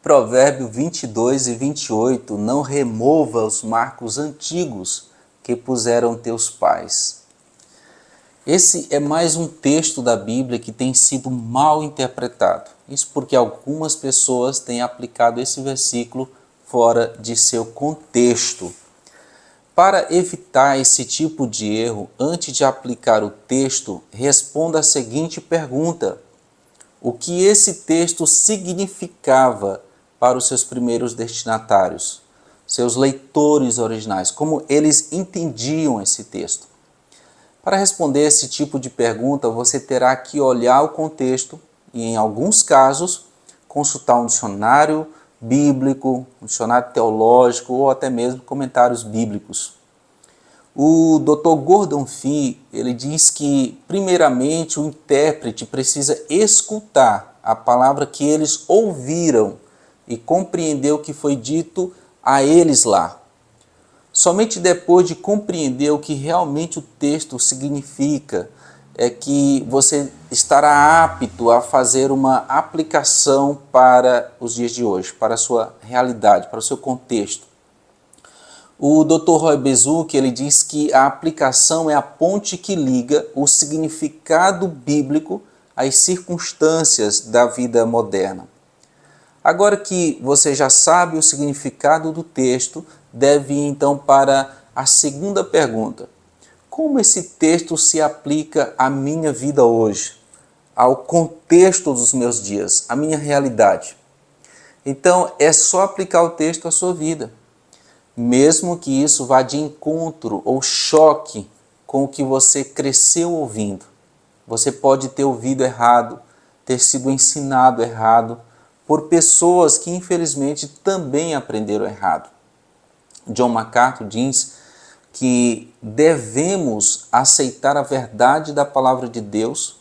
Provérbio 22 e 28, não remova os marcos antigos que puseram teus pais. Esse é mais um texto da Bíblia que tem sido mal interpretado. Isso porque algumas pessoas têm aplicado esse versículo fora de seu contexto. Para evitar esse tipo de erro, antes de aplicar o texto, responda a seguinte pergunta: o que esse texto significava para os seus primeiros destinatários, seus leitores originais, como eles entendiam esse texto? Para responder esse tipo de pergunta, você terá que olhar o contexto e, em alguns casos, consultar um dicionário bíblico, um dicionário teológico ou até mesmo comentários bíblicos. O Dr. Gordon Fee, ele diz que, primeiramente, o intérprete precisa escutar a palavra que eles ouviram e compreender o que foi dito a eles lá. Somente depois de compreender o que realmente o texto significa, é que você estará apto a fazer uma aplicação para os dias de hoje, para a sua realidade, para o seu contexto. O Dr. Roy Bezuki, ele diz que a aplicação é a ponte que liga o significado bíblico às circunstâncias da vida moderna. Agora que você já sabe o significado do texto, deve ir então para a segunda pergunta. Como esse texto se aplica à minha vida hoje, ao contexto dos meus dias, à minha realidade? Então, é só aplicar o texto à sua vida, mesmo que isso vá de encontro ou choque com o que você cresceu ouvindo. Você pode ter ouvido errado, ter sido ensinado errado, por pessoas que infelizmente também aprenderam errado. John MacArthur diz que devemos aceitar a verdade da palavra de Deus,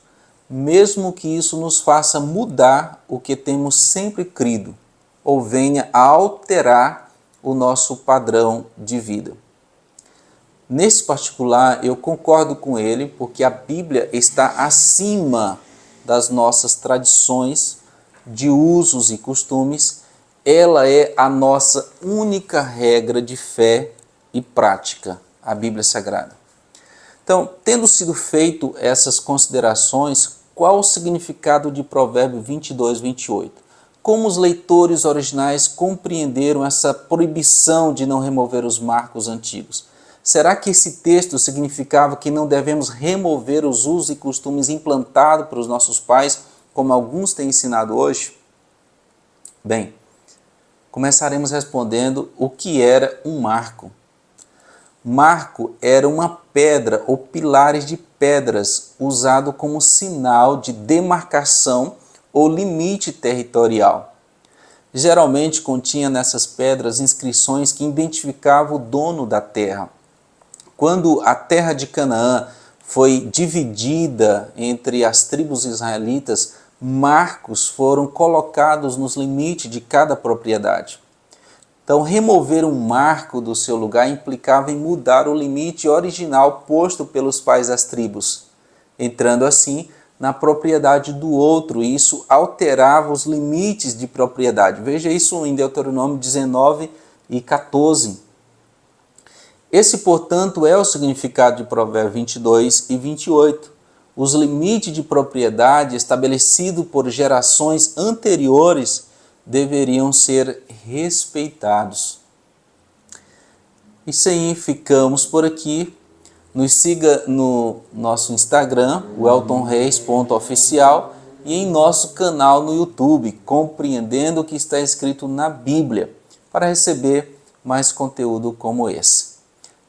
mesmo que isso nos faça mudar o que temos sempre crido, ou venha a alterar o nosso padrão de vida. Nesse particular, eu concordo com ele, porque a Bíblia está acima das nossas tradições, de usos e costumes. Ela é a nossa única regra de fé e prática, a Bíblia Sagrada. Então, tendo sido feito essas considerações, qual o significado de Provérbio 22, 28? Como os leitores originais compreenderam essa proibição de não remover os marcos antigos? Será que esse texto significava que não devemos remover os usos e costumes implantados pelos nossos pais, como alguns têm ensinado hoje? Bem, começaremos respondendo o que era um marco. Marco era uma pedra ou pilares de pedras usado como sinal de demarcação ou limite territorial. Geralmente continha nessas pedras inscrições que identificavam o dono da terra. Quando a terra de Canaã foi dividida entre as tribos israelitas, marcos foram colocados nos limites de cada propriedade. Então, remover um marco do seu lugar implicava em mudar o limite original posto pelos pais das tribos, entrando assim na propriedade do outro, e isso alterava os limites de propriedade. Veja isso em Deuteronômio 19 e 14. Esse, portanto, é o significado de Provérbios 22 e 28. Os limites de propriedade estabelecidos por gerações anteriores deveriam ser respeitados. Isso aí, ficamos por aqui. Nos siga no nosso Instagram, weltonreis.oficial, e em nosso canal no YouTube, Compreendendo o que está escrito na Bíblia, para receber mais conteúdo como esse.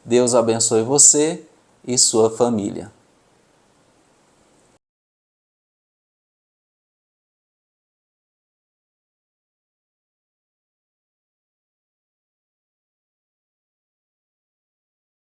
Deus abençoe você e sua família.